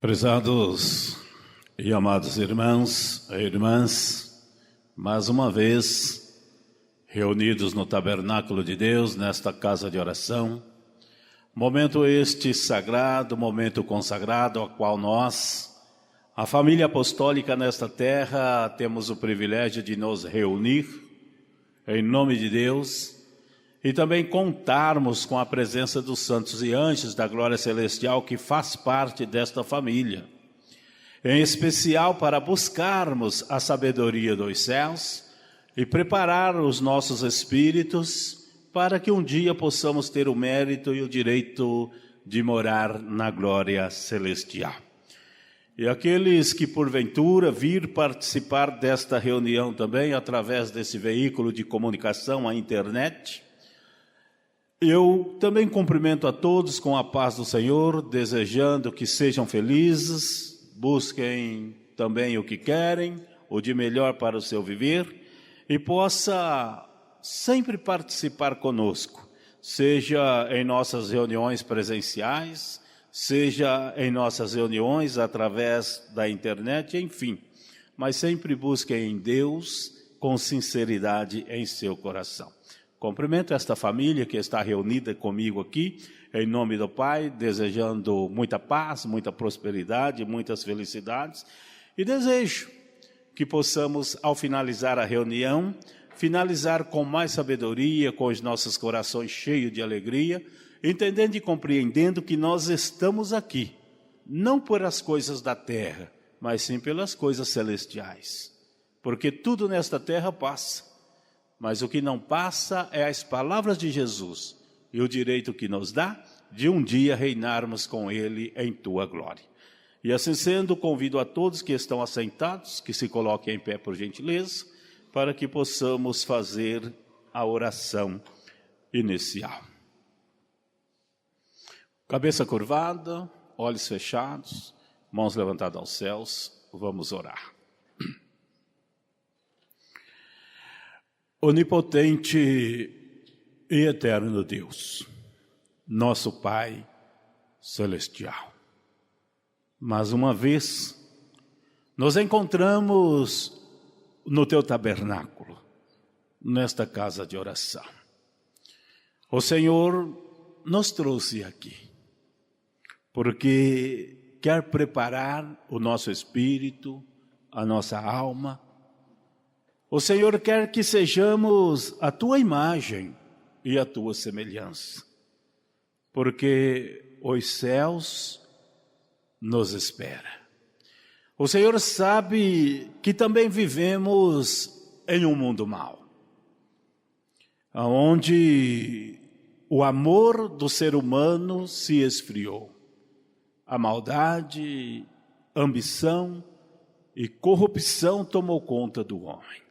Prezados e amados irmãos e irmãs, mais uma vez reunidos no tabernáculo de Deus, nesta casa de oração, momento este sagrado, momento consagrado ao qual nós, a família apostólica nesta terra, temos o privilégio de nos reunir em nome de Deus e também contarmos com a presença dos santos e anjos da glória celestial que faz parte desta família. Em especial para buscarmos a sabedoria dos céus e preparar os nossos espíritos para que um dia possamos ter o mérito e o direito de morar na glória celestial. E aqueles que porventura vir participar desta reunião também através desse veículo de comunicação, a internet, eu também cumprimento a todos com a paz do Senhor, desejando que sejam felizes, busquem também o que querem, o de melhor para o seu viver, e possa sempre participar conosco, seja em nossas reuniões presenciais, seja em nossas reuniões através da internet, enfim, mas sempre busquem em Deus com sinceridade em seu coração. Cumprimento esta família que está reunida comigo aqui, em nome do Pai, desejando muita paz, muita prosperidade, muitas felicidades. E desejo que possamos, ao finalizar a reunião, finalizar com mais sabedoria, com os nossos corações cheios de alegria, entendendo e compreendendo que nós estamos aqui, não por as coisas da terra, mas sim pelas coisas celestiais. Porque tudo nesta terra passa. Mas o que não passa é as palavras de Jesus e o direito que nos dá de um dia reinarmos com Ele em Tua glória. E assim sendo, convido a todos que estão assentados, que se coloquem em pé por gentileza, para que possamos fazer a oração inicial. Cabeça curvada, olhos fechados, mãos levantadas aos céus, vamos orar. Onipotente e eterno Deus, nosso Pai celestial, mais uma vez nos encontramos no Teu tabernáculo, nesta casa de oração. O Senhor nos trouxe aqui, porque quer preparar o nosso espírito, a nossa alma. O Senhor quer que sejamos a Tua imagem e a Tua semelhança, porque os céus nos esperam. O Senhor sabe que também vivemos em um mundo mau, onde o amor do ser humano se esfriou. A maldade, ambição e corrupção tomou conta do homem.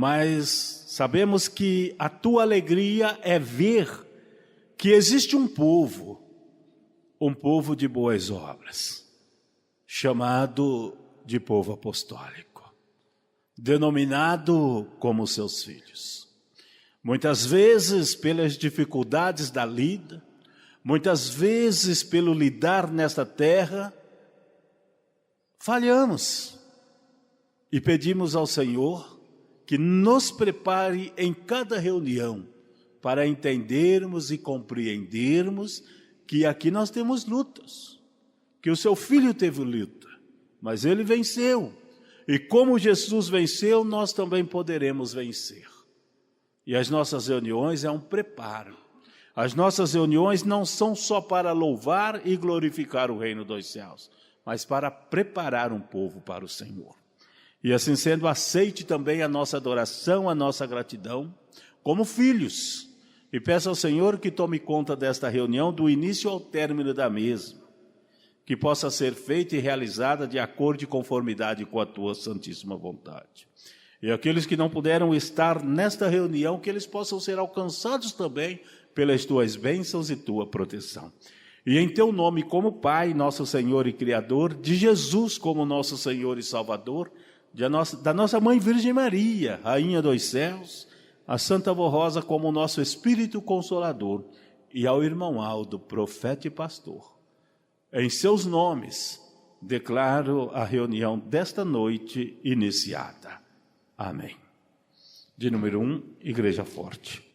Mas sabemos que a Tua alegria é ver que existe um povo de boas obras, chamado de povo apostólico, denominado como Seus filhos. Muitas vezes pelas dificuldades da lida, muitas vezes pelo lidar nesta terra, falhamos e pedimos ao Senhor que nos prepare em cada reunião para entendermos e compreendermos que aqui nós temos lutas, que o Seu Filho teve luta, mas Ele venceu. E como Jesus venceu, nós também poderemos vencer. E as nossas reuniões é um preparo. As nossas reuniões não são só para louvar e glorificar o reino dos céus, mas para preparar um povo para o Senhor. E assim sendo, aceite também a nossa adoração, a nossa gratidão, como filhos. E peça ao Senhor que tome conta desta reunião, do início ao término da mesma, que possa ser feita e realizada de acordo e conformidade com a tua santíssima vontade. E aqueles que não puderam estar nesta reunião, que eles possam ser alcançados também pelas tuas bênçãos e tua proteção. E em teu nome, como Pai, nosso Senhor e Criador, de Jesus como nosso Senhor e Salvador, da nossa Mãe Virgem Maria, Rainha dos Céus, a Santa Vó Rosa como nosso Espírito Consolador, e ao irmão Aldo, profeta e pastor. Em seus nomes, declaro a reunião desta noite iniciada. Amém. De número 1, Igreja Forte.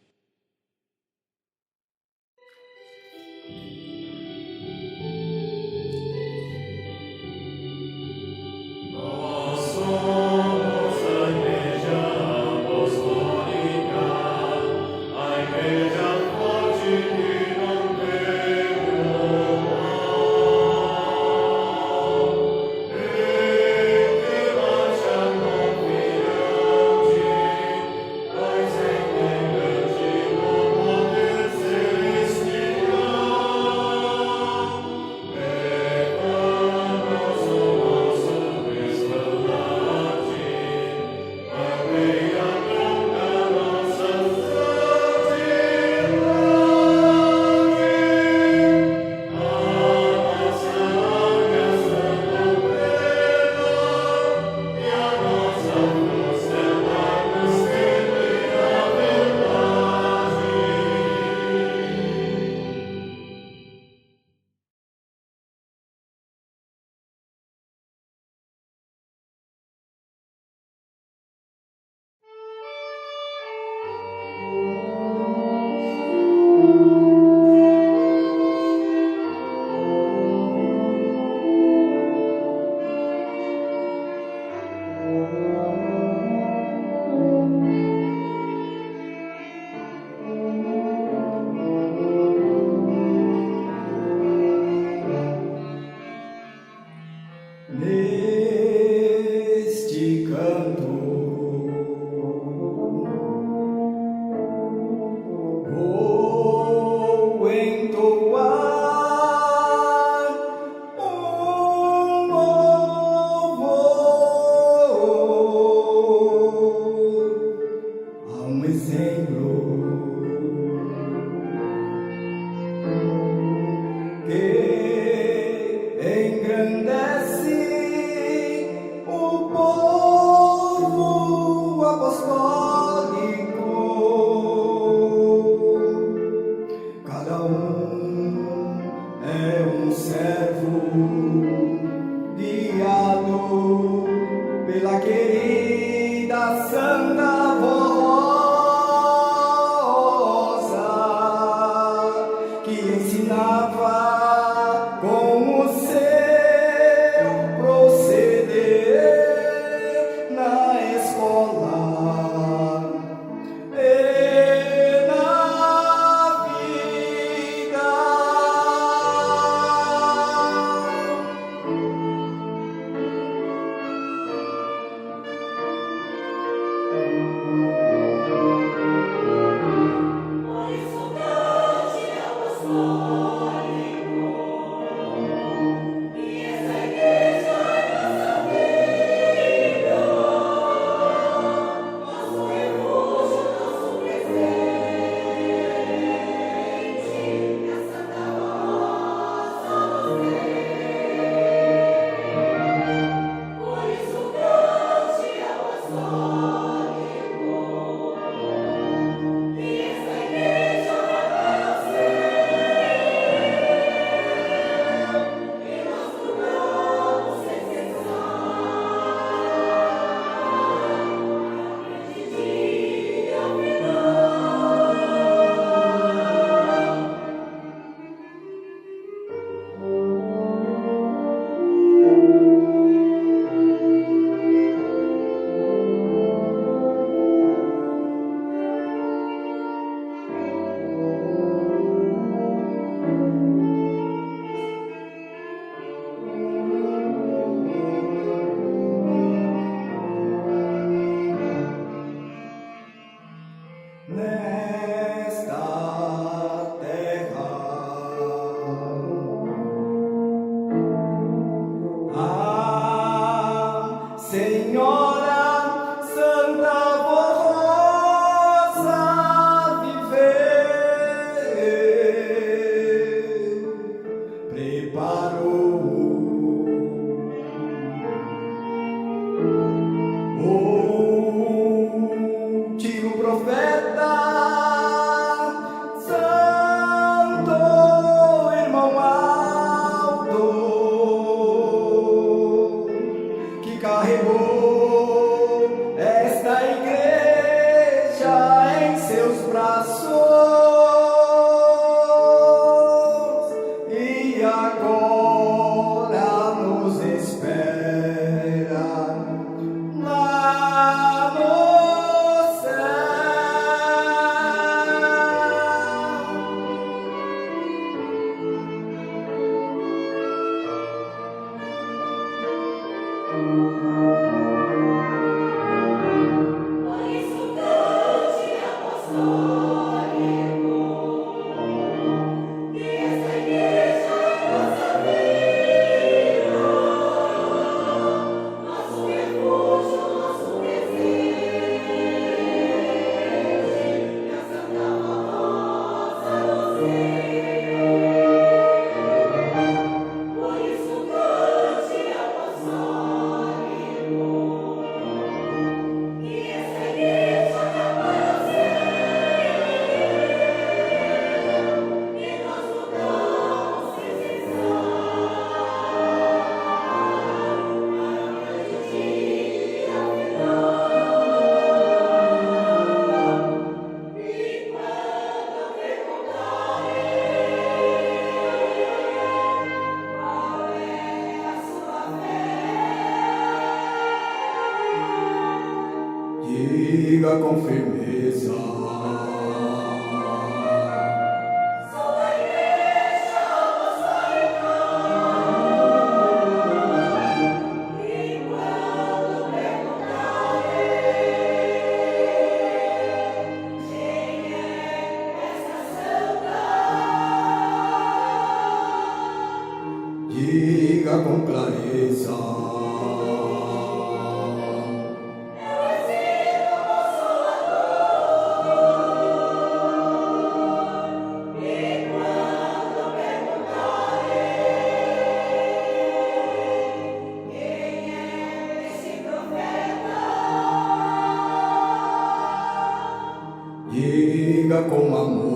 Diga com firmeza. Sou da igreja apostólica. E quando perguntarei quem é esta santa, diga com clareza. Diga com amor.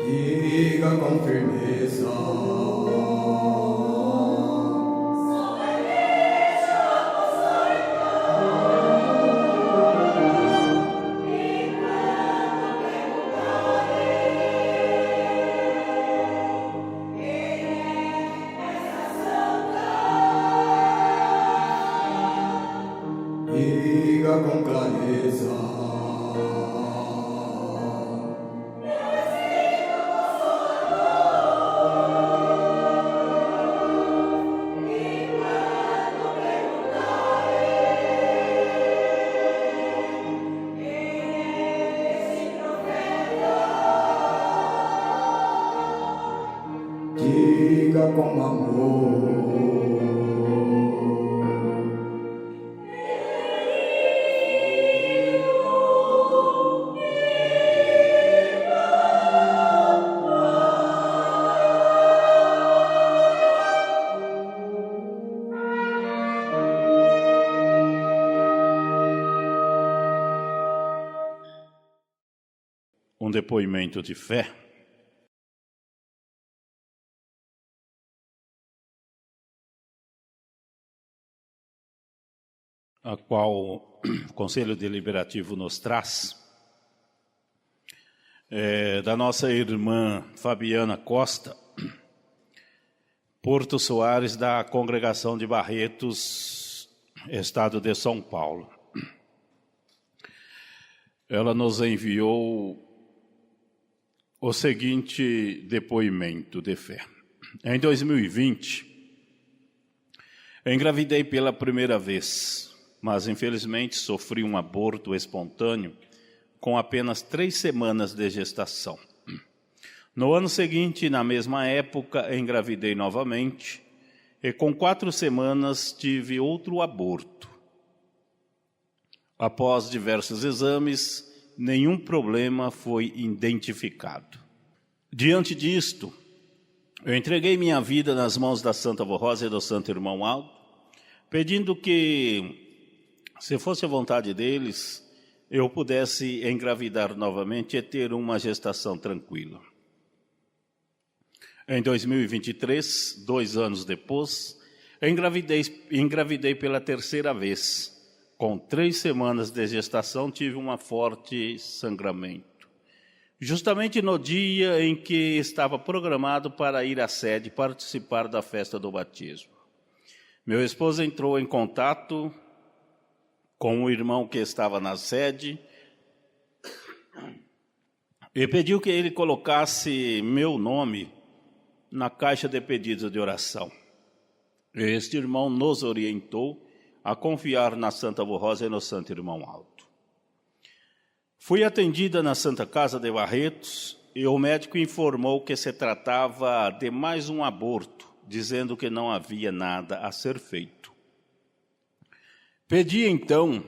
Diga com firmeza. Sou da igreja apostólica. E quando perguntarei quem é essa santa, diga com clareza. Diga com amor. Um depoimento de fé a qual o Conselho Deliberativo nos traz, da nossa irmã Fabiana Costa, Porto Soares, da Congregação de Barretos, Estado de São Paulo. Ela nos enviou o seguinte depoimento de fé. Em 2020, eu engravidei pela primeira vez, mas infelizmente sofri um aborto espontâneo com apenas 3 semanas de gestação. No ano seguinte, na mesma época, engravidei novamente e com 4 semanas tive outro aborto. Após diversos exames, nenhum problema foi identificado. Diante disto, eu entreguei minha vida nas mãos da Santa Avó Rosa e do Santo Irmão Aldo, pedindo que se fosse a vontade deles, eu pudesse engravidar novamente e ter uma gestação tranquila. Em 2023, 2 anos depois, engravidei pela terceira vez. Com 3 semanas de gestação, tive um forte sangramento. Justamente no dia em que estava programado para ir à sede participar da festa do batismo. Meu esposo entrou em contato com o irmão que estava na sede e pediu que ele colocasse meu nome na caixa de pedidos de oração. Este irmão nos orientou a confiar na Santa Avó Rosa e no Santo Irmão Alto. Fui atendida na Santa Casa de Barretos e o médico informou que se tratava de mais um aborto, dizendo que não havia nada a ser feito. Pedi então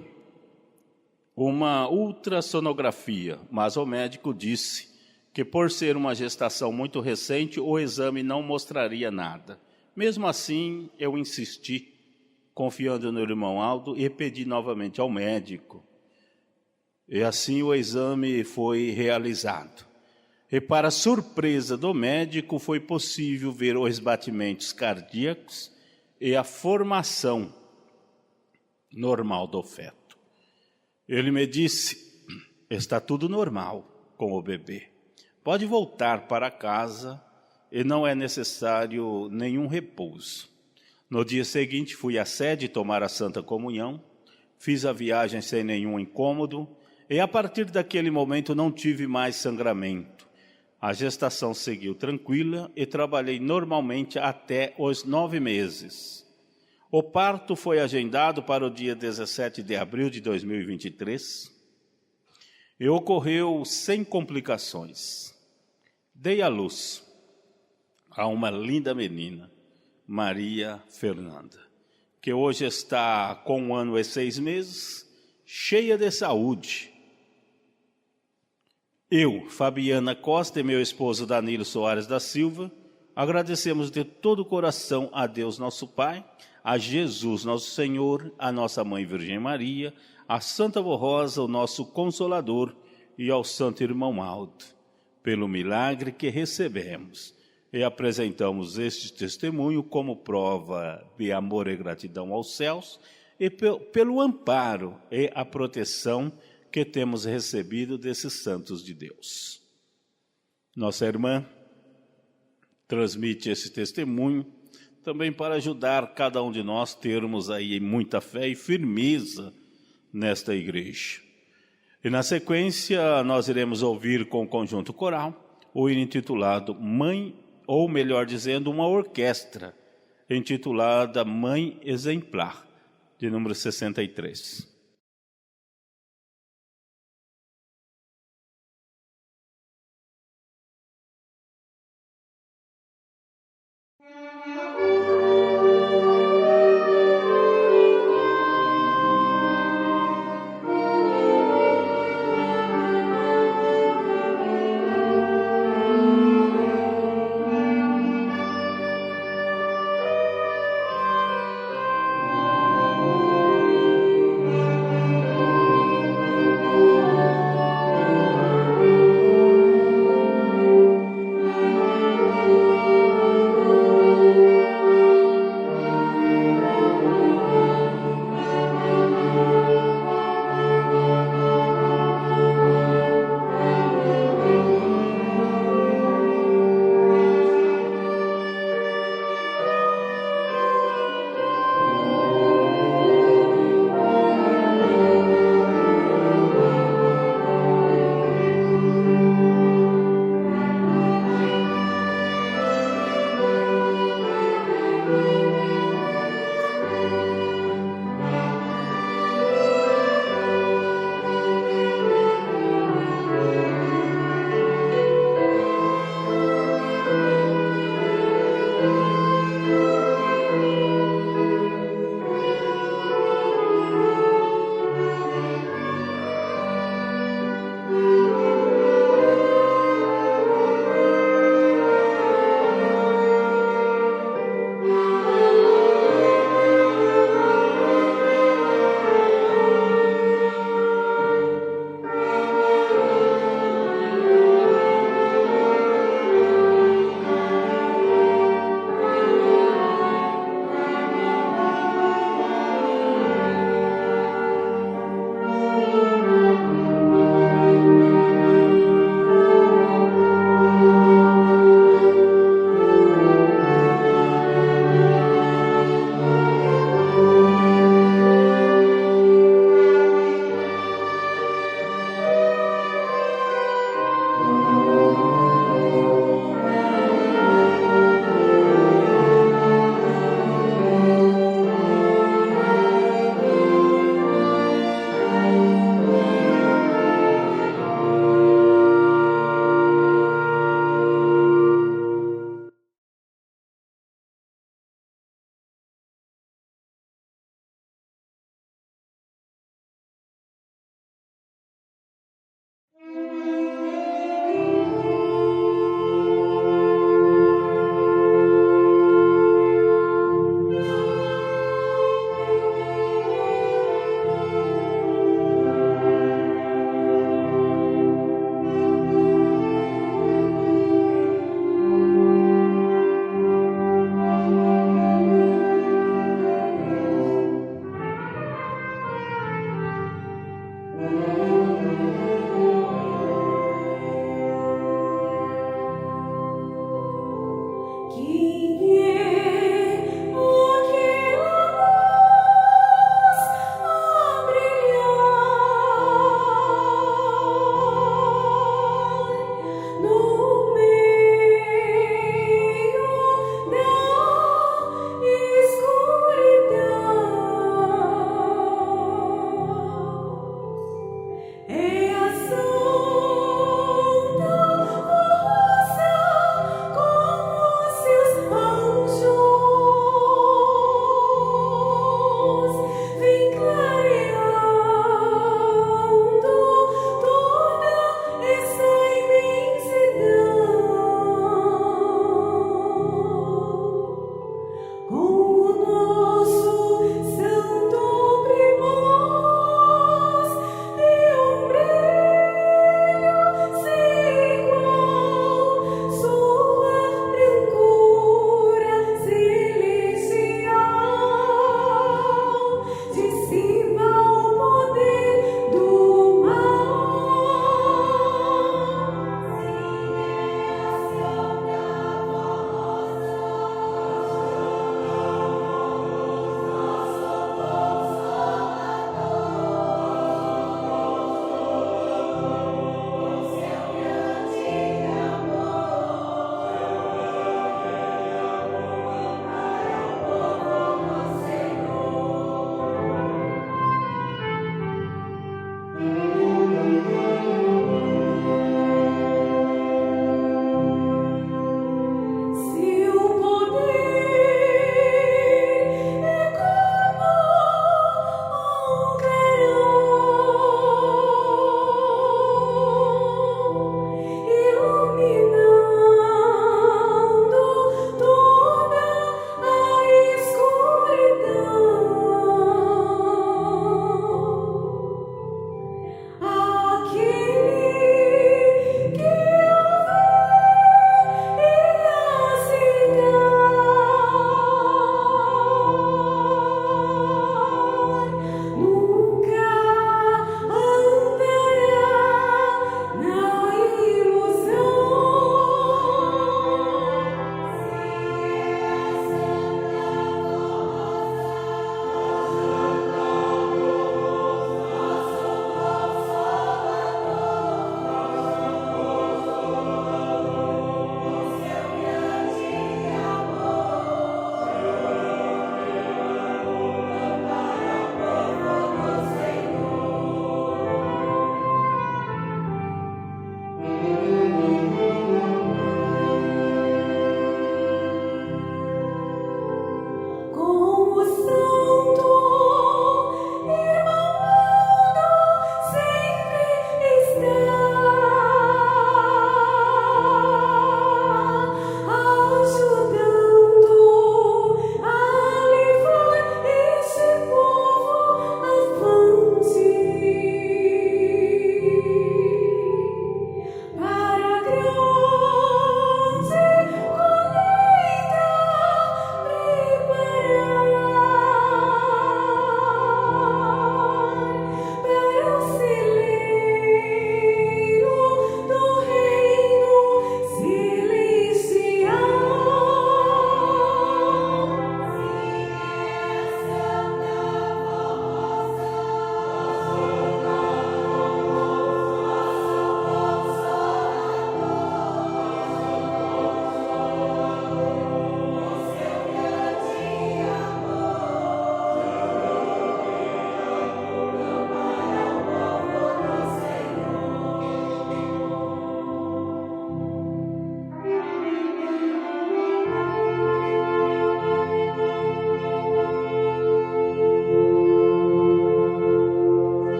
uma ultrassonografia, mas o médico disse que por ser uma gestação muito recente, o exame não mostraria nada. Mesmo assim, eu insisti, confiando no irmão Aldo, e pedi novamente ao médico. E assim o exame foi realizado. E para surpresa do médico, foi possível ver os batimentos cardíacos e a formação normal do feto. Ele me disse, está tudo normal com o bebê. Pode voltar para casa e não é necessário nenhum repouso. No dia seguinte, fui à sede tomar a Santa Comunhão, fiz a viagem sem nenhum incômodo e a partir daquele momento não tive mais sangramento. A gestação seguiu tranquila e trabalhei normalmente até os 9 meses. O parto foi agendado para o dia 17 de abril de 2023 e ocorreu sem complicações. Dei à luz a uma linda menina, Maria Fernanda, que hoje está com 1 ano e 6 meses, cheia de saúde. Eu, Fabiana Costa e meu esposo Danilo Soares da Silva, agradecemos de todo o coração a Deus nosso Pai, a Jesus nosso Senhor, a nossa Mãe Virgem Maria, a Santa Avó Rosa, o nosso Consolador, e ao Santo Irmão Aldo, pelo milagre que recebemos. E apresentamos este testemunho como prova de amor e gratidão aos céus e pelo amparo e a proteção que temos recebido desses santos de Deus. Nossa irmã transmite esse testemunho também para ajudar cada um de nós termos aí muita fé e firmeza nesta igreja. E na sequência nós iremos ouvir com o conjunto coral o hino intitulado Mãe, ou melhor dizendo, uma orquestra intitulada Mãe Exemplar, de número 63.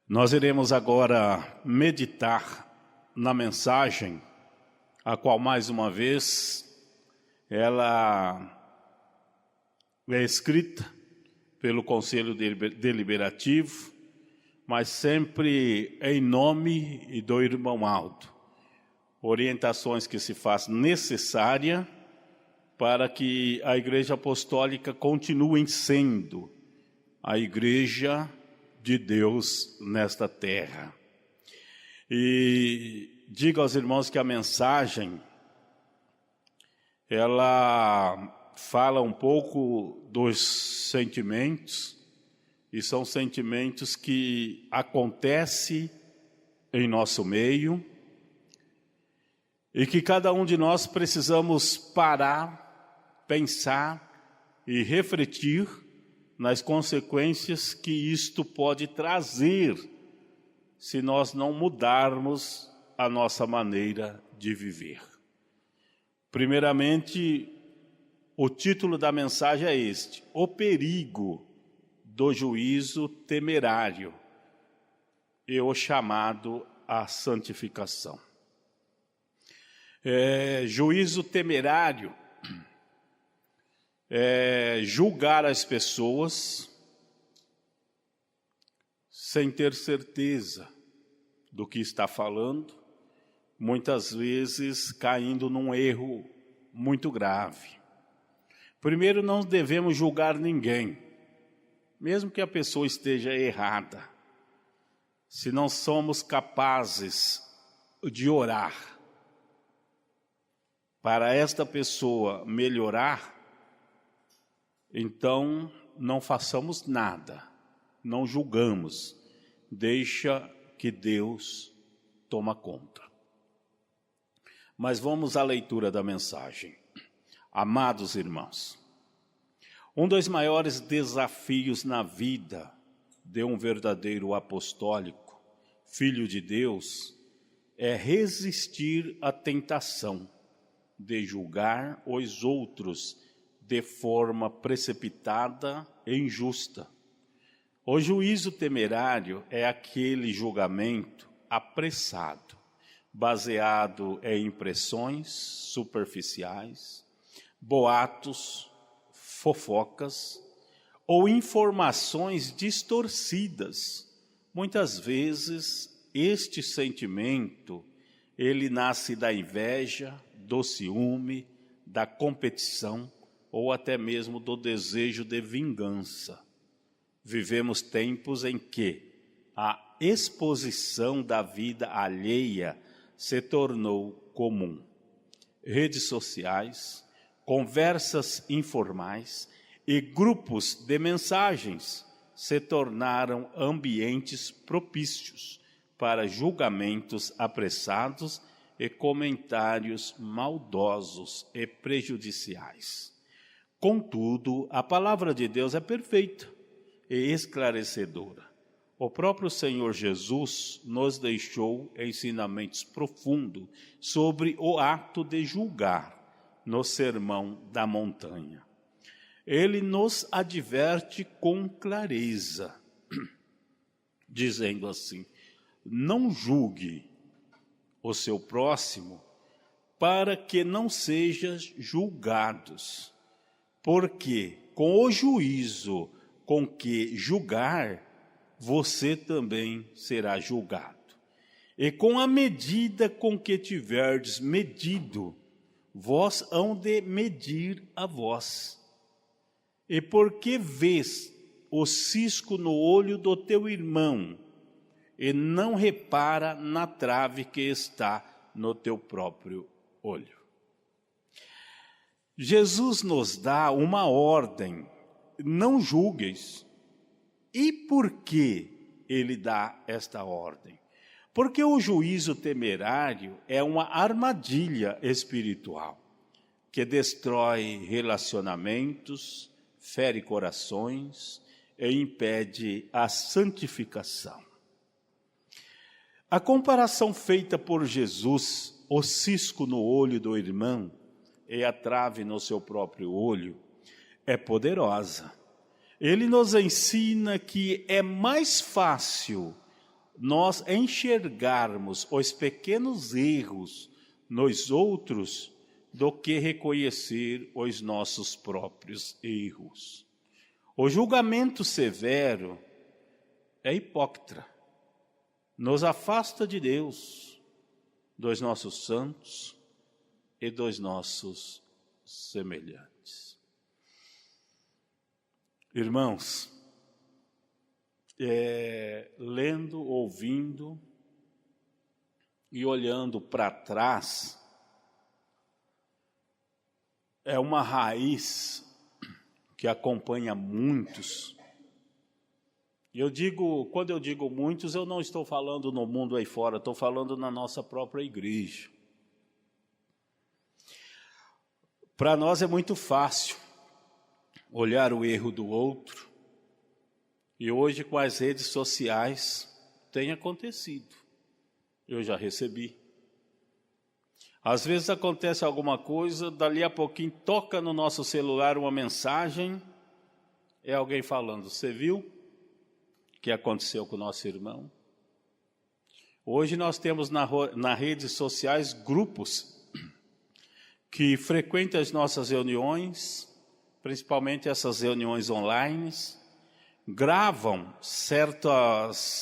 Nós iremos agora meditar na mensagem, a qual mais uma vez ela é escrita pelo Conselho Deliberativo, mas sempre em nome do irmão Aldo. Orientações que se faz necessária para que a Igreja Apostólica continue sendo a Igreja de Deus nesta terra. E digo aos irmãos que a mensagem, ela fala um pouco dos sentimentos, e são sentimentos que acontecem em nosso meio, e que cada um de nós precisamos parar, pensar e refletir nas consequências que isto pode trazer se nós não mudarmos a nossa maneira de viver. Primeiramente, o título da mensagem é este: o perigo do juízo temerário e o chamado à santificação. Juízo temerário é julgar as pessoas sem ter certeza do que está falando, muitas vezes caindo num erro muito grave. Primeiro, não devemos julgar ninguém, mesmo que a pessoa esteja errada, se não somos capazes de orar para esta pessoa melhorar, então não façamos nada, não julgamos, deixa que Deus toma conta. Mas vamos à leitura da mensagem. Amados irmãos, um dos maiores desafios na vida de um verdadeiro apostólico, filho de Deus, é resistir à tentação de julgar os outros de forma precipitada e injusta. O juízo temerário é aquele julgamento apressado, baseado em impressões superficiais, boatos, fofocas ou informações distorcidas. Muitas vezes este sentimento, ele nasce da inveja, do ciúme, da competição ou até mesmo do desejo de vingança. Vivemos tempos em que a exposição da vida alheia se tornou comum. Redes sociais, conversas informais e grupos de mensagens se tornaram ambientes propícios para julgamentos apressados e comentários maldosos e prejudiciais. Contudo, a palavra de Deus é perfeita e esclarecedora. O próprio Senhor Jesus nos deixou ensinamentos profundos sobre o ato de julgar no Sermão da Montanha. Ele nos adverte com clareza, dizendo assim: não julgue o seu próximo para que não sejam julgados, porque com o juízo com que julgar, você também será julgado. E com a medida com que tiverdes medido, vós hão de medir a vós. E porque vês o cisco no olho do teu irmão, e não repara na trave que está no teu próprio olho. Jesus nos dá uma ordem: não julgueis. E por que ele dá esta ordem? Porque o juízo temerário é uma armadilha espiritual que destrói relacionamentos, fere corações e impede a santificação. A comparação feita por Jesus, o cisco no olho do irmão e a trave no seu próprio olho, é poderosa. Ele nos ensina que é mais fácil nós enxergarmos os pequenos erros nos outros do que reconhecer os nossos próprios erros. O julgamento severo é hipócrita, nos afasta de Deus, dos nossos santos e dos nossos semelhantes. Irmãos, lendo, ouvindo e olhando para trás, é uma raiz que acompanha muitos. E quando eu digo muitos, eu não estou falando no mundo aí fora, estou falando na nossa própria igreja. Para nós é muito fácil olhar o erro do outro, e hoje com as redes sociais tem acontecido. Eu já recebi. Às vezes acontece alguma coisa, dali a pouquinho toca no nosso celular uma mensagem, é alguém falando, você viu o que aconteceu com o nosso irmão? Hoje nós temos nas redes sociais grupos que frequentam as nossas reuniões, principalmente essas reuniões online, gravam certos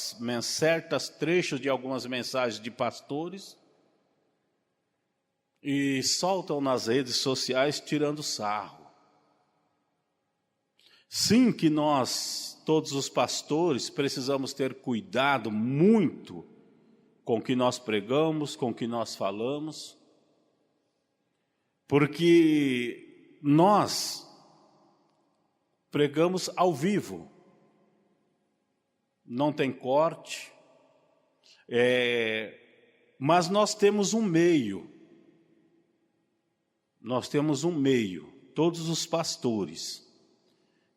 trechos de algumas mensagens de pastores e soltam nas redes sociais tirando sarro. Sim, que nós, todos os pastores, precisamos ter cuidado muito com o que nós pregamos, com o que nós falamos, porque nós pregamos ao vivo, não tem corte, mas nós temos um meio, todos os pastores,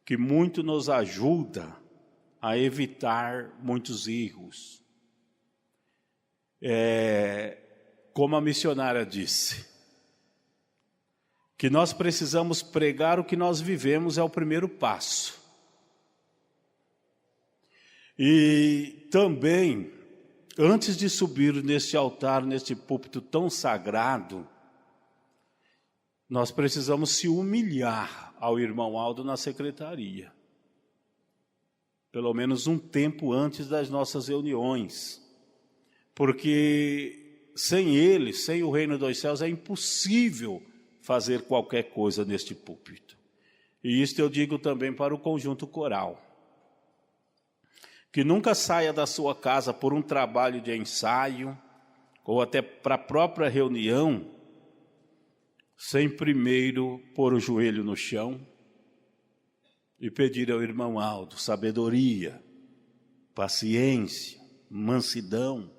que muito nos ajuda a evitar muitos erros. Como a missionária disse, que nós precisamos pregar o que nós vivemos é o primeiro passo. E também, antes de subir neste altar, neste púlpito tão sagrado, nós precisamos se humilhar ao irmão Aldo na secretaria. Pelo menos um tempo antes das nossas reuniões. Porque sem ele, sem o reino dos céus, é impossível fazer qualquer coisa neste púlpito. E isto eu digo também para o conjunto coral. Que nunca saia da sua casa por um trabalho de ensaio, ou até para a própria reunião, sem primeiro pôr o joelho no chão e pedir ao irmão Aldo sabedoria, paciência, mansidão.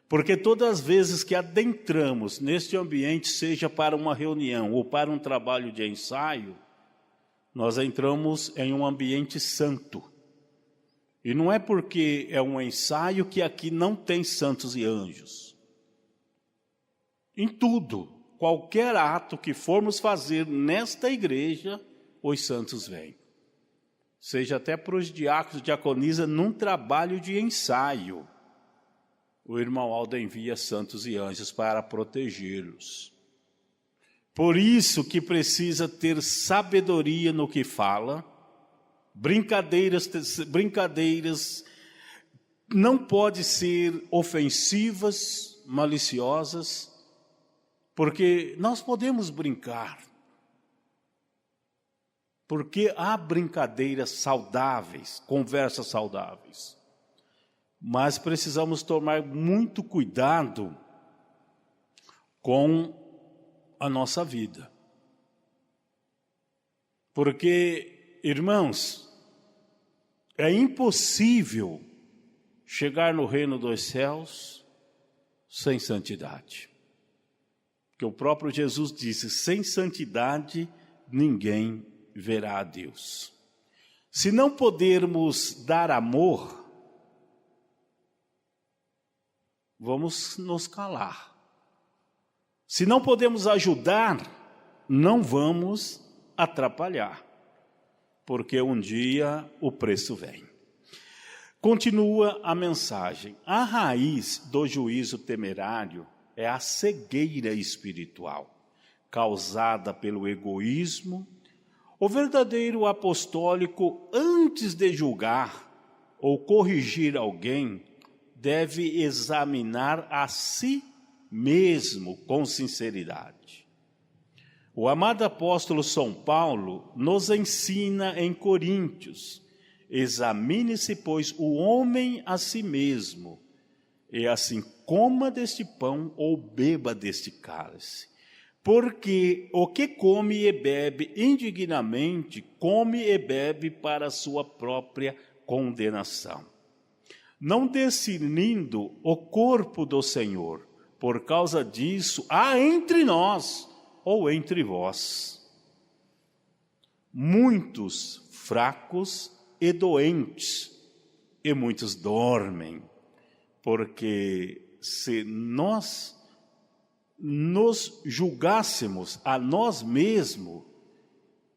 Porque todas as vezes que adentramos neste ambiente, seja para uma reunião ou para um trabalho de ensaio, nós entramos em um ambiente santo. E não é porque é um ensaio que aqui não tem santos e anjos. Em tudo, qualquer ato que formos fazer nesta igreja, os santos vêm. Seja até para os diáconos, diaconisa, num trabalho de ensaio. O irmão Aldo envia santos e anjos para protegê-los. Por isso que precisa ter sabedoria no que fala, brincadeiras não podem ser ofensivas, maliciosas, porque nós podemos brincar, porque há brincadeiras saudáveis, conversas saudáveis, mas precisamos tomar muito cuidado com a nossa vida, porque, irmãos, é impossível chegar no reino dos céus sem santidade. Porque o próprio Jesus disse, sem santidade ninguém verá a Deus. Se não podermos dar amor, vamos nos calar. Se não podemos ajudar, não vamos atrapalhar. Porque um dia o preço vem. Continua a mensagem. A raiz do juízo temerário é a cegueira espiritual, causada pelo egoísmo. O verdadeiro apostólico, antes de julgar ou corrigir alguém, deve examinar a si mesmo com sinceridade. O amado apóstolo São Paulo nos ensina em Coríntios: examine-se, pois, o homem a si mesmo, e assim coma deste pão ou beba deste cálice. Porque o que come e bebe indignamente, come e bebe para a sua própria condenação, não discernindo o corpo do Senhor. Por causa disso, há entre nós ou entre vós muitos fracos e doentes, e muitos dormem, porque se nós nos julgássemos a nós mesmos,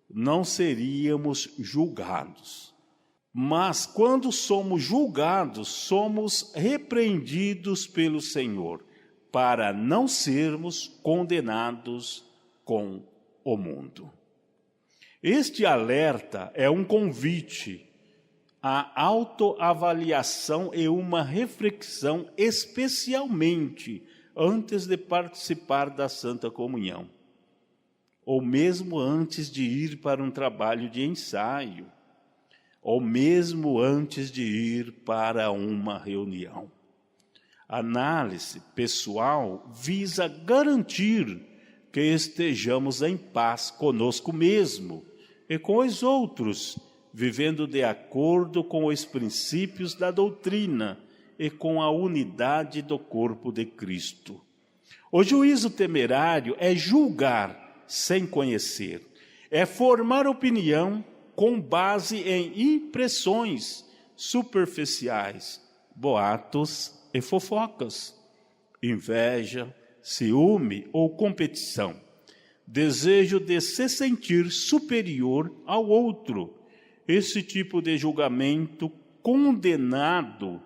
não seríamos julgados. Mas quando somos julgados, somos repreendidos pelo Senhor, para não sermos condenados com o mundo. Este alerta é um convite à autoavaliação e uma reflexão, especialmente antes de participar da Santa Comunhão, ou mesmo antes de ir para um trabalho de ensaio, ou mesmo antes de ir para uma reunião. A análise pessoal visa garantir que estejamos em paz conosco mesmo e com os outros, vivendo de acordo com os princípios da doutrina e com a unidade do corpo de Cristo. O juízo temerário é julgar sem conhecer, é formar opinião com base em impressões superficiais, boatos e fofocas, inveja, ciúme ou competição, desejo de se sentir superior ao outro. Esse tipo de julgamento condenado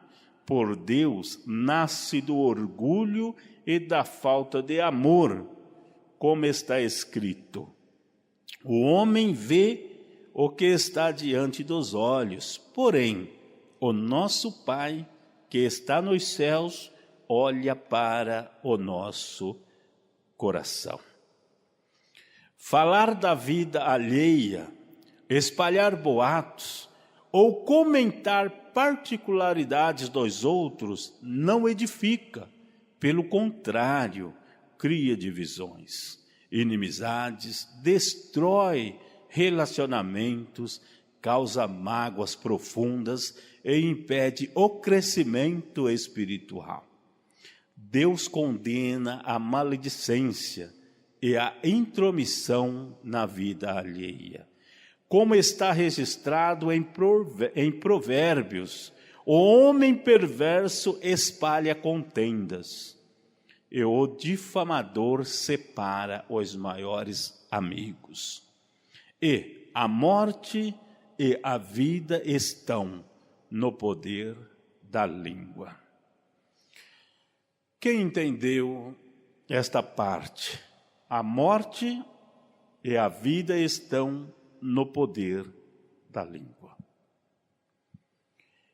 por Deus nasce do orgulho e da falta de amor, como está escrito: o homem vê o que está diante dos olhos, porém, o nosso Pai que está nos céus olha para o nosso coração. Falar da vida alheia, espalhar boatos ou comentar particularidades dos outros não edifica, pelo contrário, cria divisões, inimizades, destrói relacionamentos, causa mágoas profundas e impede o crescimento espiritual. Deus condena a maledicência e a intromissão na vida alheia. Como está registrado em Provérbios, o homem perverso espalha contendas, e o difamador separa os maiores amigos. E a morte e a vida estão no poder da língua. Quem entendeu esta parte? A morte e a vida estão no poder da língua.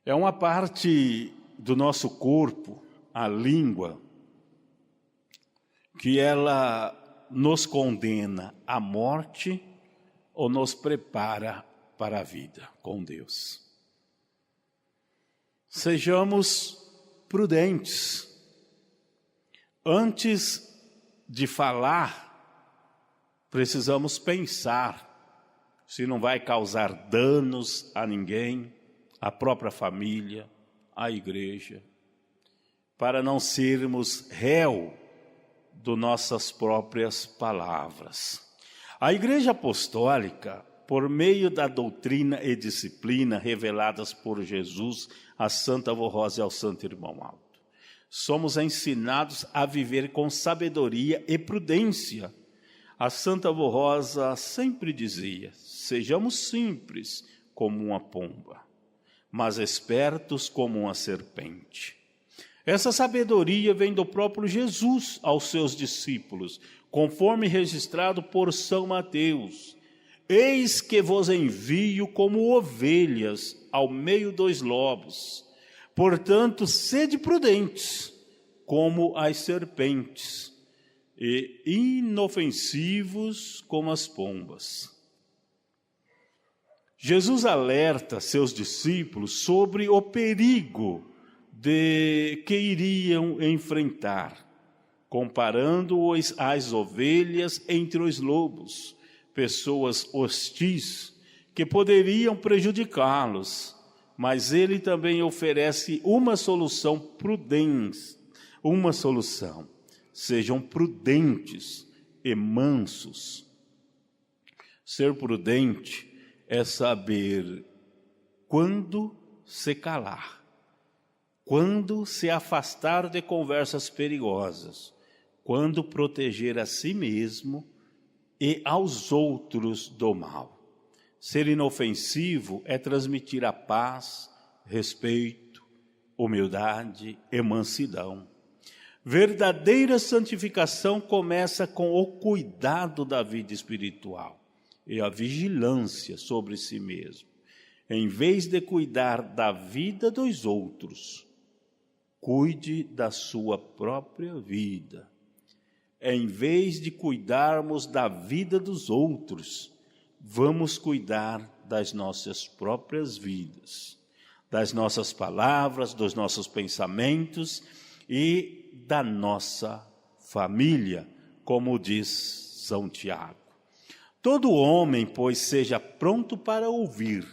É uma parte do nosso corpo, a língua, que ela nos condena à morte ou nos prepara para a vida com Deus. Sejamos prudentes. Antes de falar, precisamos pensar se não vai causar danos a ninguém, à própria família, à igreja, para não sermos réu de nossas próprias palavras. A Igreja Apostólica, por meio da doutrina e disciplina reveladas por Jesus à Santa Avó Rosa e ao Santo Irmão Alto, somos ensinados a viver com sabedoria e prudência. A Santa Avó Rosa sempre dizia: sejamos simples como uma pomba, mas espertos como uma serpente. Essa sabedoria vem do próprio Jesus aos seus discípulos, conforme registrado por São Mateus. Eis que vos envio como ovelhas ao meio dos lobos. Portanto, sede prudentes, como as serpentes, e inofensivos como as pombas. Jesus alerta seus discípulos sobre o perigo que iriam enfrentar, comparando-os às ovelhas entre os lobos, pessoas hostis que poderiam prejudicá-los, mas ele também oferece uma solução prudente, uma solução. Sejam prudentes e mansos. Ser prudente é saber quando se calar, quando se afastar de conversas perigosas, quando proteger a si mesmo e aos outros do mal. Ser inofensivo é transmitir a paz, respeito, humildade e mansidão. Verdadeira santificação começa com o cuidado da vida espiritual e a vigilância sobre si mesmo. Em vez de cuidar da vida dos outros, cuide da sua própria vida. Em vez de cuidarmos da vida dos outros, vamos cuidar das nossas próprias vidas, das nossas palavras, dos nossos pensamentos e da nossa família, como diz São Tiago. Todo homem, pois, seja pronto para ouvir,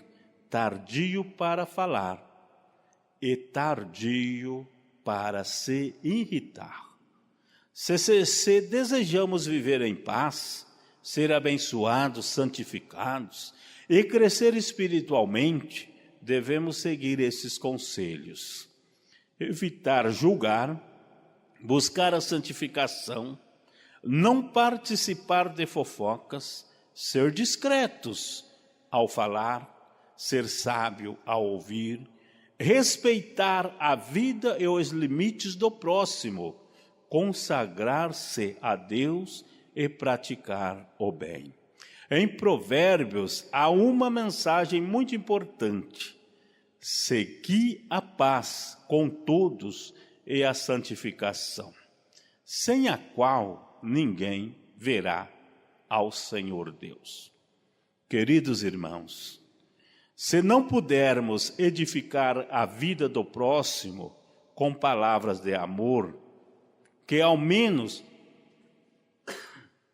tardio para falar e tardio para se irritar. Se desejamos viver em paz, ser abençoados, santificados e crescer espiritualmente, devemos seguir esses conselhos. Evitar julgar, buscar a santificação, não participar de fofocas, ser discretos ao falar, ser sábio ao ouvir, respeitar a vida e os limites do próximo, consagrar-se a Deus e praticar o bem. Em Provérbios há uma mensagem muito importante: segui a paz com todos e a santificação, sem a qual ninguém verá ao Senhor Deus. Queridos irmãos, se não pudermos edificar a vida do próximo com palavras de amor, que ao menos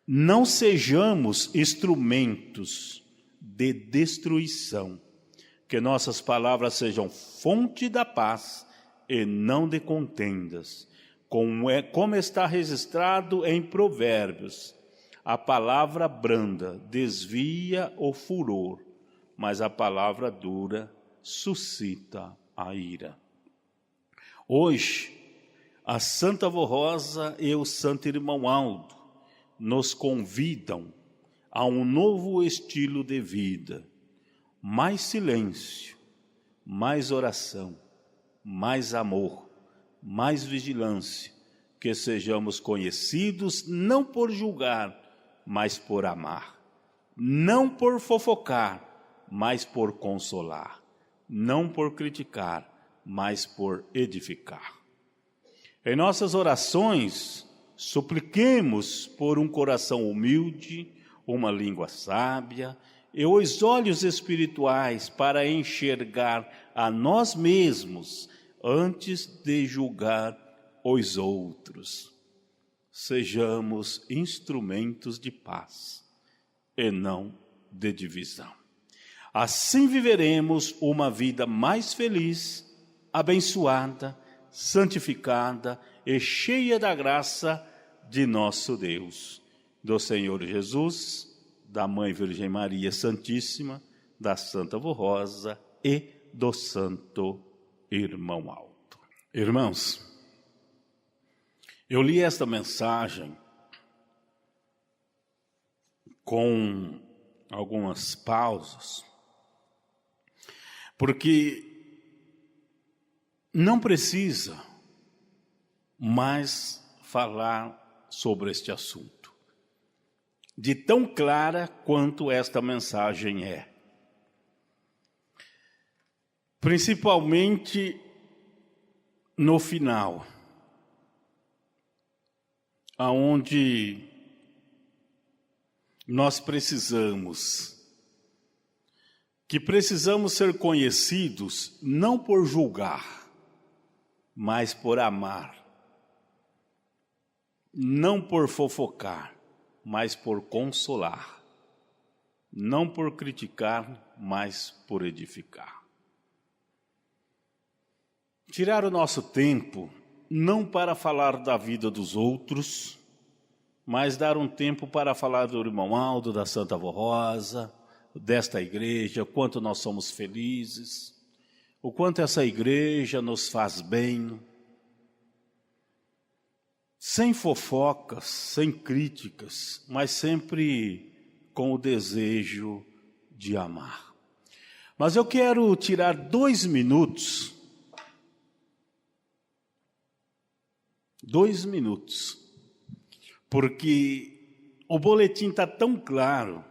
não sejamos instrumentos de destruição, que nossas palavras sejam fonte da paz e não de contendas, como está registrado em Provérbios. A palavra branda desvia o furor, mas a palavra dura suscita a ira. Hoje, a Santa Avó Rosa e o Santo Irmão Aldo nos convidam a um novo estilo de vida: mais silêncio, mais oração, mais amor, mais vigilância, que sejamos conhecidos não por julgar, mas por amar, não por fofocar, mas por consolar, não por criticar, mas por edificar. Em nossas orações, supliquemos por um coração humilde, uma língua sábia e os olhos espirituais para enxergar a nós mesmos antes de julgar os outros. Sejamos instrumentos de paz e não de divisão. Assim viveremos uma vida mais feliz, abençoada, santificada e cheia da graça de nosso Deus, do Senhor Jesus, da Mãe Virgem Maria Santíssima, da Santa Avó Rosa e do Santo Irmão Aldo. Irmãos, eu li esta mensagem com algumas pausas, porque não precisa mais falar sobre este assunto, de tão clara quanto esta mensagem é. Principalmente no final, aonde nós precisamos ser conhecidos não por julgar, mas por amar, não por fofocar, mas por consolar, não por criticar, mas por edificar. Tirar o nosso tempo, não para falar da vida dos outros, mas dar um tempo para falar do irmão Aldo, da Santa Avó Rosa, desta igreja, o quanto nós somos felizes, o quanto essa igreja nos faz bem, sem fofocas, sem críticas, mas sempre com o desejo de amar. Mas eu quero tirar 2 minutos, 2 minutos, porque o boletim está tão claro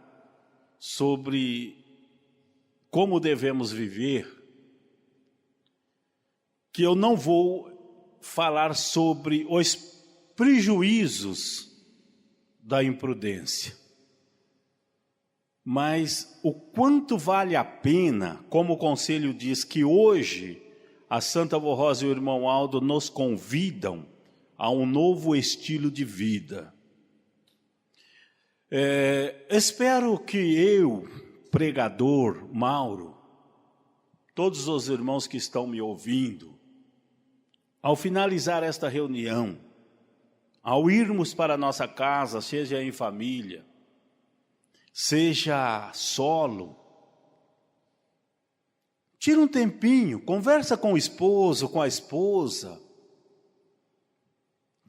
sobre como devemos viver, que eu não vou falar sobre os prejuízos da imprudência, mas o quanto vale a pena, como o conselho diz, que hoje a Santa Avó Rosa e o irmão Aldo nos convidam a um novo estilo de vida. Espero que eu, pregador, Mauro, todos os irmãos que estão me ouvindo, ao finalizar esta reunião, ao irmos para a nossa casa, seja em família, seja solo, tira um tempinho, conversa com o esposo, com a esposa,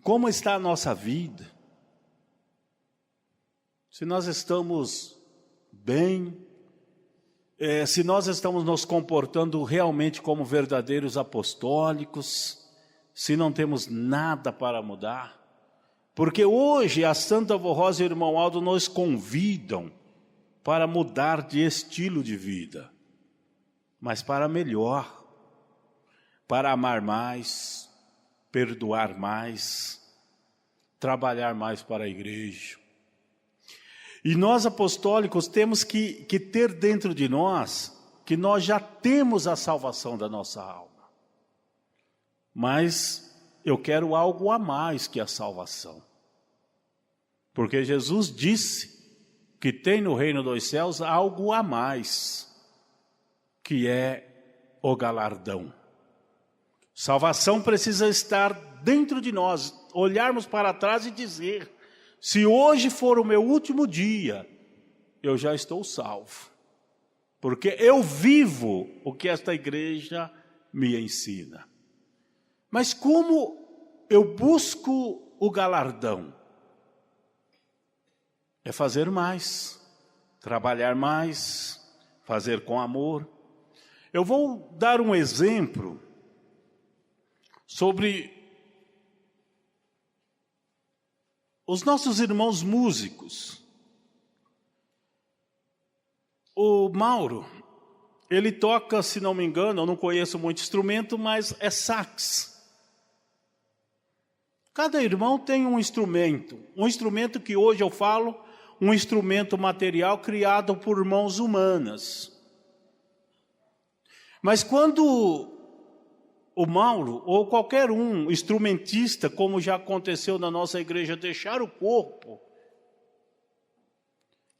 como está a nossa vida? Se nós estamos bem, se nós estamos nos comportando realmente como verdadeiros apostólicos, se não temos nada para mudar. Porque hoje a Santa Avó Rosa e o irmão Aldo nos convidam para mudar de estilo de vida, mas para melhor, para amar mais, perdoar mais, trabalhar mais para a igreja. E nós apostólicos temos que ter dentro de nós que nós já temos a salvação da nossa alma. Mas eu quero algo a mais que a salvação. Porque Jesus disse que tem no reino dos céus algo a mais, que é o galardão. Salvação precisa estar dentro de nós, olharmos para trás e dizer: se hoje for o meu último dia, eu já estou salvo. Porque eu vivo o que esta igreja me ensina. Mas como eu busco o galardão? É fazer mais, trabalhar mais, fazer com amor. Eu vou dar um exemplo sobre os nossos irmãos músicos. O Mauro, ele toca, se não me engano, eu não conheço muito instrumento, mas é sax. Cada irmão tem um instrumento que hoje eu falo, um instrumento material criado por mãos humanas. Mas quando o Mauro, ou qualquer um instrumentista, como já aconteceu na nossa igreja, deixar o corpo,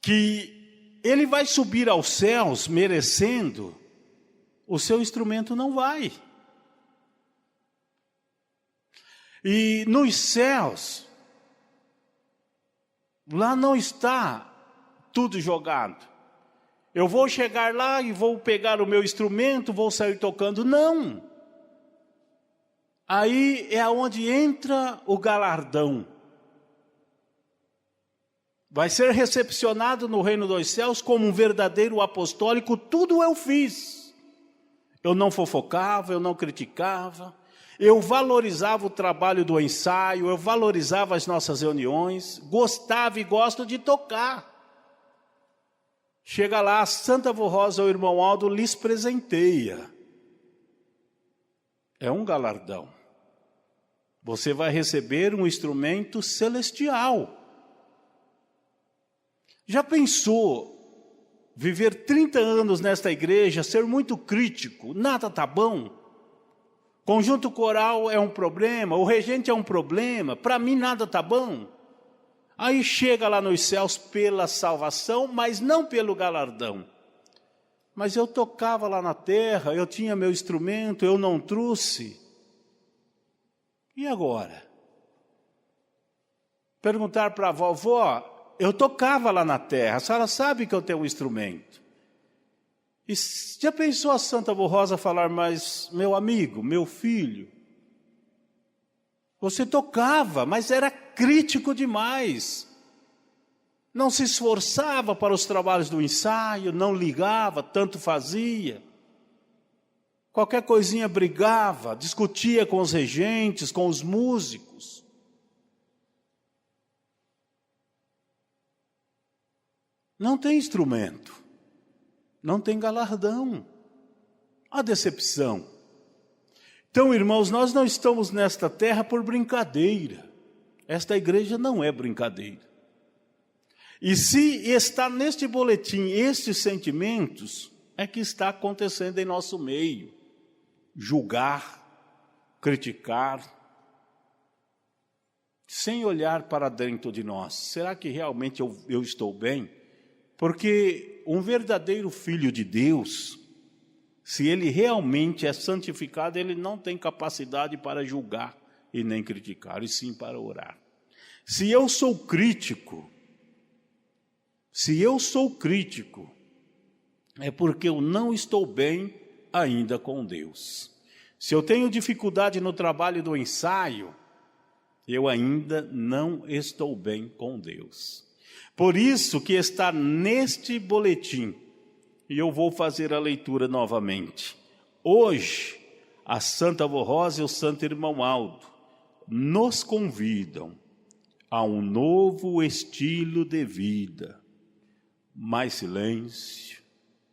que ele vai subir aos céus merecendo, o seu instrumento não vai. E nos céus, lá não está tudo jogado. Eu vou chegar lá e vou pegar o meu instrumento, vou sair tocando. Não. Aí é onde entra o galardão. Vai ser recepcionado no reino dos céus como um verdadeiro apostólico. Tudo eu fiz. Eu não fofocava, eu não criticava, eu valorizava o trabalho do ensaio, eu valorizava as nossas reuniões, gostava e gosto de tocar. Chega lá, a Santa Vô Rosa, o irmão Aldo lhes presenteia. É um galardão. Você vai receber um instrumento celestial. Já pensou viver 30 anos nesta igreja, ser muito crítico, nada tá bom? Conjunto coral é um problema, o regente é um problema, para mim nada tá bom. Aí chega lá nos céus pela salvação, mas não pelo galardão. Mas eu tocava lá na terra, eu tinha meu instrumento, eu não trouxe. E agora? Perguntar para a vovó, eu tocava lá na terra, a senhora sabe que eu tenho um instrumento. E já pensou a Santa Vô Rosa falar, mas meu amigo, meu filho, você tocava, mas era crítico demais. Não se esforçava para os trabalhos do ensaio, não ligava, tanto fazia. Qualquer coisinha brigava, discutia com os regentes, com os músicos. Não tem instrumento, não tem galardão. A decepção. Então, irmãos, nós não estamos nesta terra por brincadeira. Esta igreja não é brincadeira. E se está neste boletim estes sentimentos, é que está acontecendo em nosso meio. Julgar, criticar, sem olhar para dentro de nós. Será que realmente eu estou bem? Porque um verdadeiro filho de Deus, se ele realmente é santificado, ele não tem capacidade para julgar e nem criticar, e sim para orar. Se eu sou crítico, é porque eu não estou bem ainda com Deus. Se eu tenho dificuldade no trabalho do ensaio, eu ainda não estou bem com Deus. Por isso que está neste boletim, e eu vou fazer a leitura novamente. Hoje, a Santa Vô Rosa e o Santo Irmão Aldo nos convidam a um novo estilo de vida. Mais silêncio,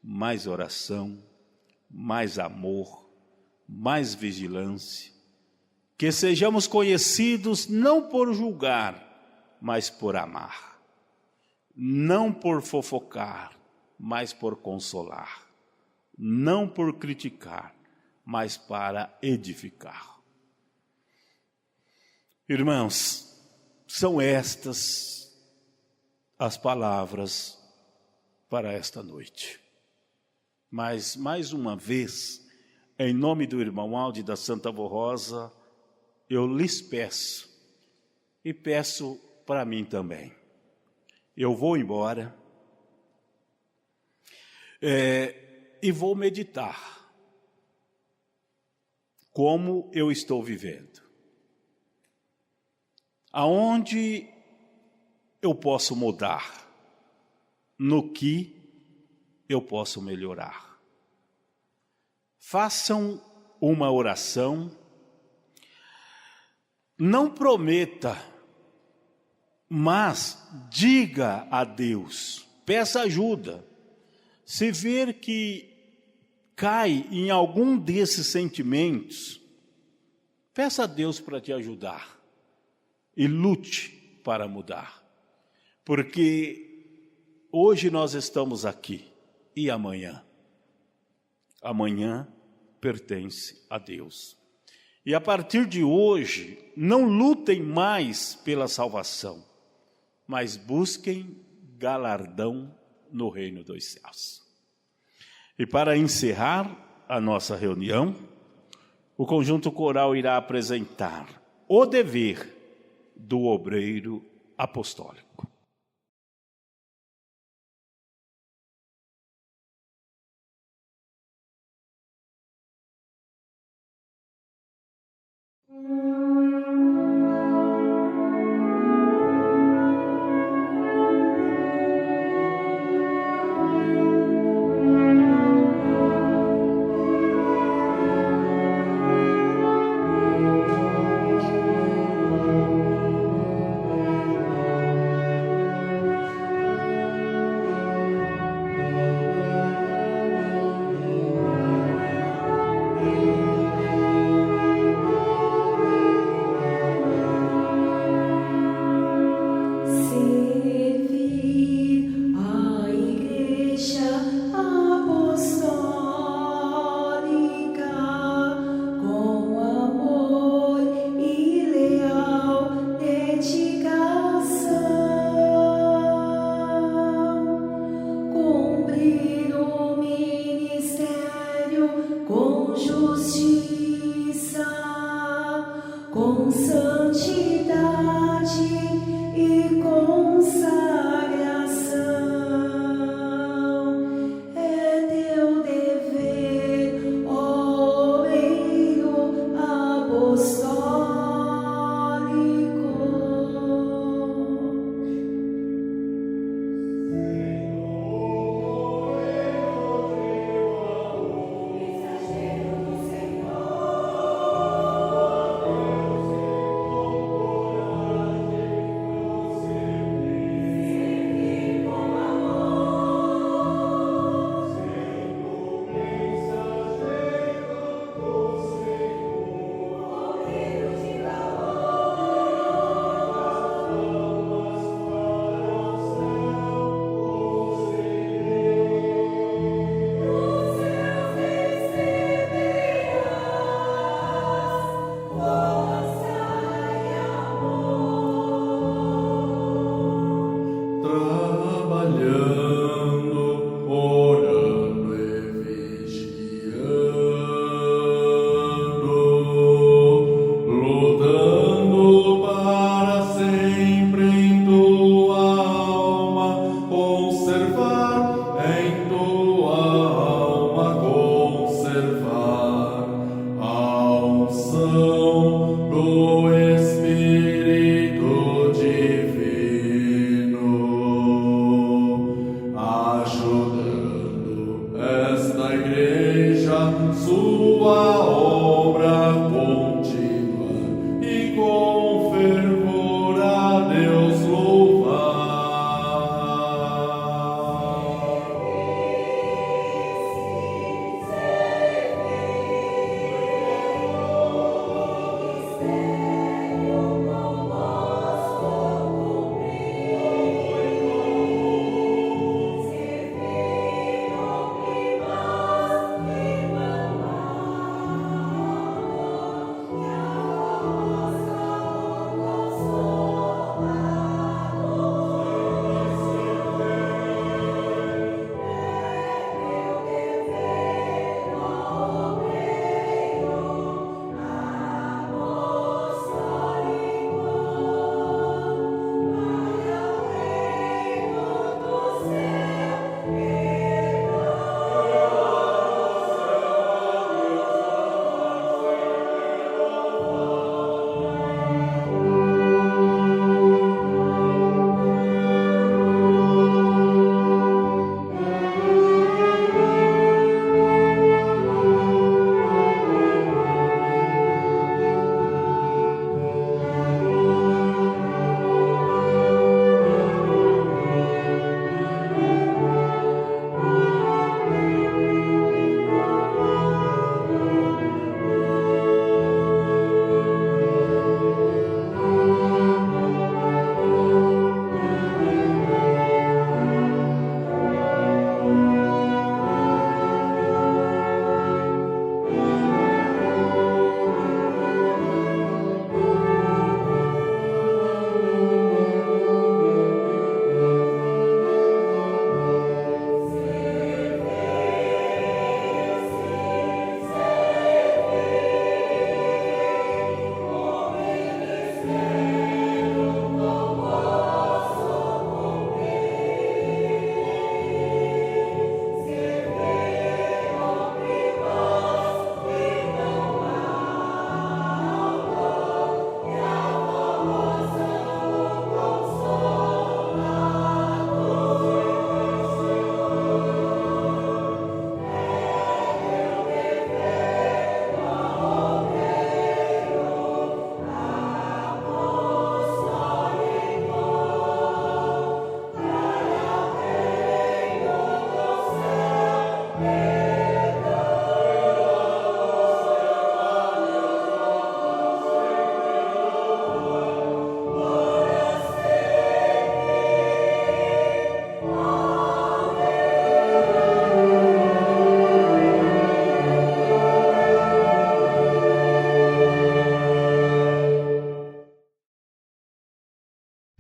mais oração, mais amor, mais vigilância. Que sejamos conhecidos não por julgar, mas por amar. Não por fofocar, mas por consolar. Não por criticar, mas para edificar. Irmãos, são estas as palavras para esta noite. Mas, mais uma vez, em nome do irmão Aldo e da Santa Vô Rosa, eu lhes peço, e peço para mim também. Eu vou embora e vou meditar como eu estou vivendo. Aonde eu posso mudar, no que eu posso melhorar. Façam uma oração, não prometa, mas diga a Deus, peça ajuda. Se ver que cai em algum desses sentimentos, peça a Deus para te ajudar e lute para mudar. Porque hoje nós estamos aqui e amanhã? Amanhã pertence a Deus. E a partir de hoje, não lutem mais pela salvação, mas busquem galardão no reino dos céus. E para encerrar a nossa reunião, o conjunto coral irá apresentar o dever do obreiro apostólico.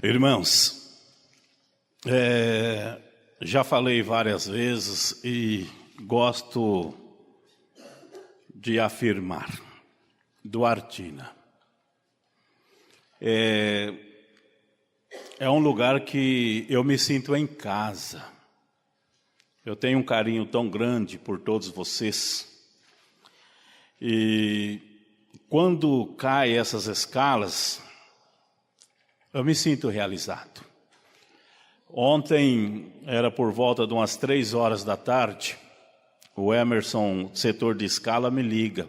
Irmãos, já falei várias vezes e gosto de afirmar, Duartina é um lugar que eu me sinto em casa. Eu tenho um carinho tão grande por todos vocês. E quando caem essas escalas, eu me sinto realizado. Ontem, era por volta de umas 3 horas da tarde, o Emerson, setor de escala, me liga.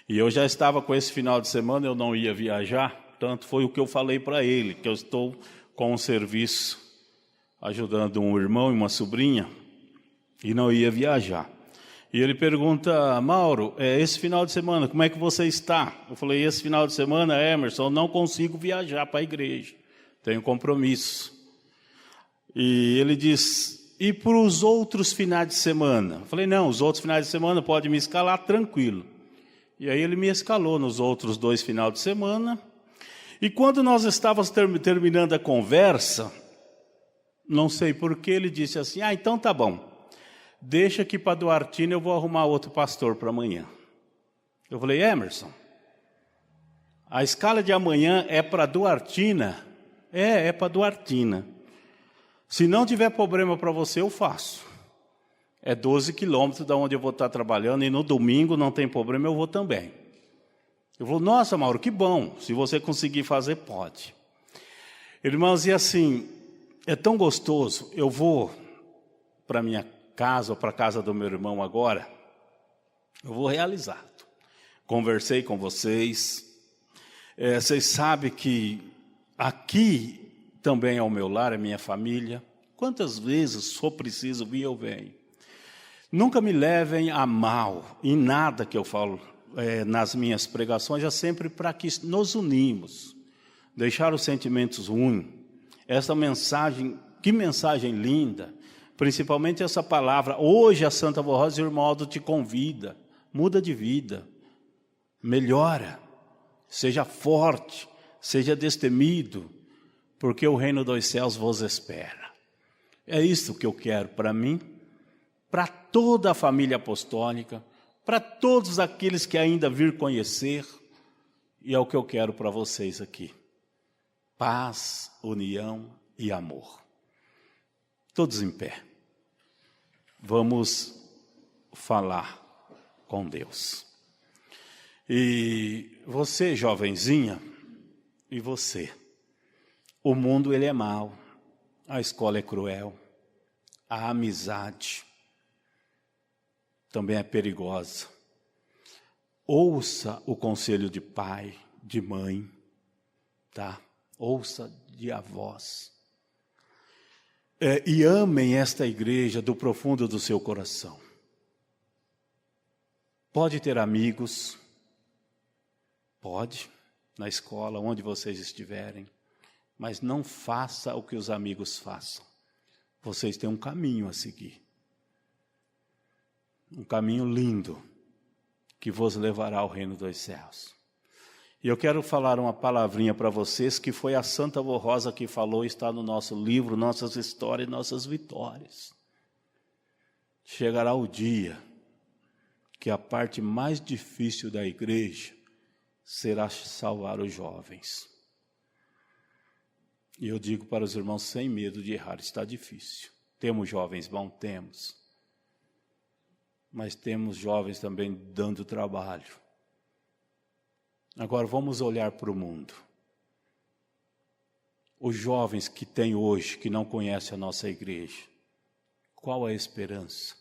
E eu já estava com esse final de semana, eu não ia viajar, tanto foi o que eu falei para ele, que eu estou com um serviço, ajudando um irmão e uma sobrinha, e não ia viajar. E ele pergunta, Mauro, esse final de semana, como é que você está? Eu falei, esse final de semana, Emerson, eu não consigo viajar para a igreja, tenho compromisso. E ele diz, e para os outros finais de semana? Eu falei, não, os outros finais de semana pode me escalar tranquilo. E aí ele me escalou nos outros 2 finais de semana. E quando nós estávamos terminando a conversa, não sei porquê, ele disse assim, então tá bom. Deixa que para Duartina eu vou arrumar outro pastor para amanhã. Eu falei, Emerson, a escala de amanhã é para Duartina? É para Duartina. Se não tiver problema para você, eu faço. É 12 quilômetros da onde eu vou estar trabalhando e no domingo não tem problema, eu vou também. Eu falei, nossa, Mauro, que bom. Se você conseguir fazer, pode. Irmãos, e assim, é tão gostoso. Eu vou para minha casa ou para a casa do meu irmão agora, eu vou realizado. Conversei com vocês. Vocês sabem que aqui também é o meu lar, é minha família. Quantas vezes for preciso vir, eu venho. Nunca me levem a mal em nada que eu falo nas minhas pregações, é sempre para que nos unimos, deixar os sentimentos ruins. Essa mensagem, que mensagem linda, principalmente essa palavra. Hoje a Santa Vó Rosa, irmão Aldo, te convida, muda de vida, melhora, seja forte, seja destemido, porque o reino dos céus vos espera. É isso que eu quero para mim, para toda a família apostólica, para todos aqueles que ainda vir conhecer, e é o que eu quero para vocês aqui. Paz, união e amor. Todos em pé. Vamos falar com Deus. E você, jovenzinha, e você. O mundo ele é mau, a escola é cruel, a amizade também é perigosa. Ouça o conselho de pai, de mãe, tá? Ouça de avós. E amem esta igreja do profundo do seu coração. Pode ter amigos, pode, na escola, onde vocês estiverem, mas não faça o que os amigos façam. Vocês têm um caminho a seguir. Um caminho lindo, que vos levará ao reino dos céus. E eu quero falar uma palavrinha para vocês, que foi a Santa Vó Rosa que falou, está no nosso livro, Nossas Histórias e Nossas Vitórias. Chegará o dia que a parte mais difícil da igreja será salvar os jovens. E eu digo para os irmãos sem medo de errar, está difícil. Temos jovens bons? Temos. Mas temos jovens também dando trabalho. Agora vamos olhar para o mundo. Os jovens que tem hoje, que não conhecem a nossa igreja, qual é a esperança?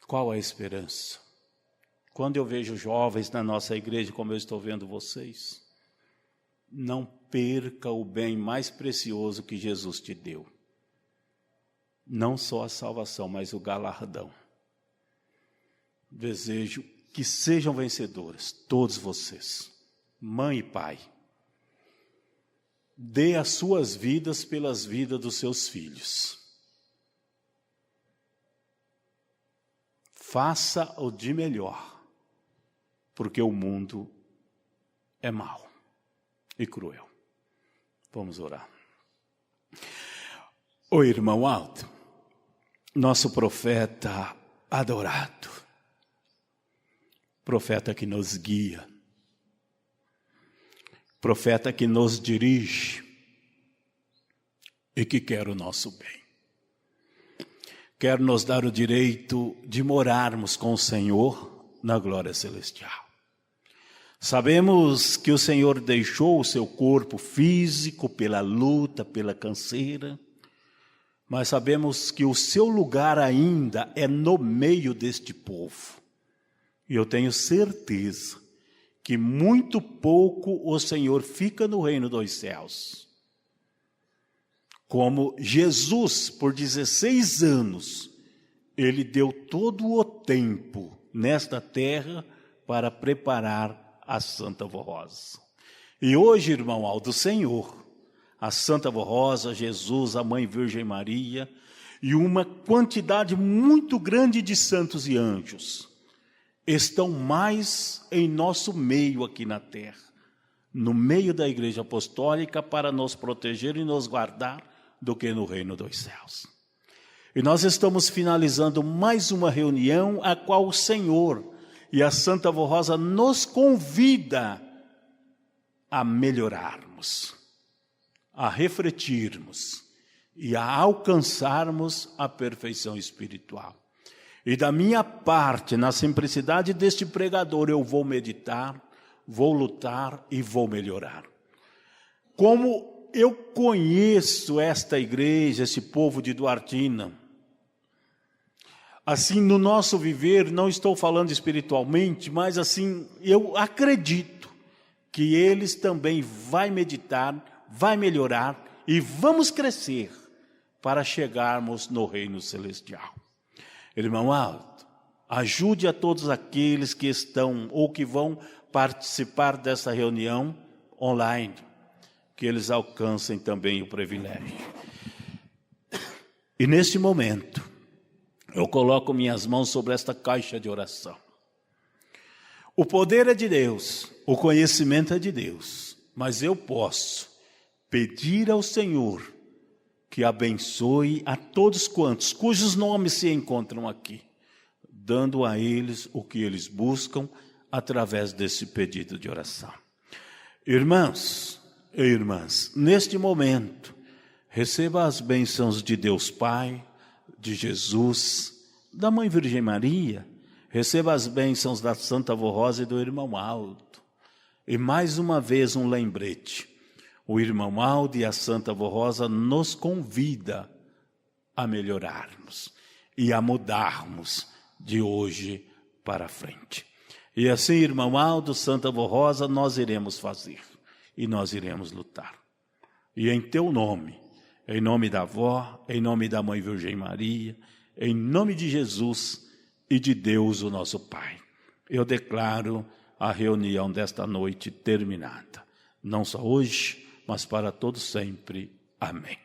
Qual é a esperança? Quando eu vejo jovens na nossa igreja, como eu estou vendo vocês, não perca o bem mais precioso que Jesus te deu. Não só a salvação, mas o galardão. Desejo que sejam vencedores, todos vocês, mãe e pai. Dê as suas vidas pelas vidas dos seus filhos. Faça o de melhor, porque o mundo é mau. e cruel. Vamos orar. O irmão Aldo, nosso profeta adorado, profeta que nos guia, profeta que nos dirige e que quer o nosso bem. Quer nos dar o direito de morarmos com o Senhor na glória celestial. Sabemos que o Senhor deixou o seu corpo físico pela luta, pela canseira, mas sabemos que o seu lugar ainda é no meio deste povo. E eu tenho certeza que muito pouco o Senhor fica no reino dos céus. Como Jesus, por 16 anos, ele deu todo o tempo nesta terra para preparar a Santa Vó Rosa. E hoje, irmão Aldo, o Senhor, a Santa Vó Rosa, Jesus, a Mãe Virgem Maria e uma quantidade muito grande de santos e anjos estão mais em nosso meio aqui na terra, no meio da Igreja Apostólica, para nos proteger e nos guardar do que no reino dos céus. E nós estamos finalizando mais uma reunião a qual o Senhor e a Santa Vó Rosa nos convida a melhorarmos, a refletirmos e a alcançarmos a perfeição espiritual. E da minha parte, na simplicidade deste pregador, eu vou meditar, vou lutar e vou melhorar. Como eu conheço esta igreja, esse povo de Duartina, assim, no nosso viver, não estou falando espiritualmente, mas assim, eu acredito que eles também vão meditar, vai melhorar e vamos crescer para chegarmos no reino celestial. Irmão Aldo, ajude a todos aqueles que estão ou que vão participar dessa reunião online, que eles alcancem também o privilégio. E neste momento, eu coloco minhas mãos sobre esta caixa de oração. O poder é de Deus, o conhecimento é de Deus, mas eu posso pedir ao Senhor que abençoe a todos quantos, cujos nomes se encontram aqui, dando a eles o que eles buscam através desse pedido de oração. Irmãos e irmãs, neste momento, receba as bênçãos de Deus Pai, de Jesus, da Mãe Virgem Maria, receba as bênçãos da Santa Vó Rosa e do irmão Aldo. E mais uma vez um lembrete, o irmão Aldo e a Santa Vó Rosa nos convida a melhorarmos e a mudarmos de hoje para frente. E assim, irmão Aldo, Santa Vó Rosa, nós iremos fazer e nós iremos lutar. E em teu nome, em nome da avó, em nome da Mãe Virgem Maria, em nome de Jesus e de Deus, o nosso Pai, eu declaro a reunião desta noite terminada. Não só hoje, mas para todo sempre. Amém.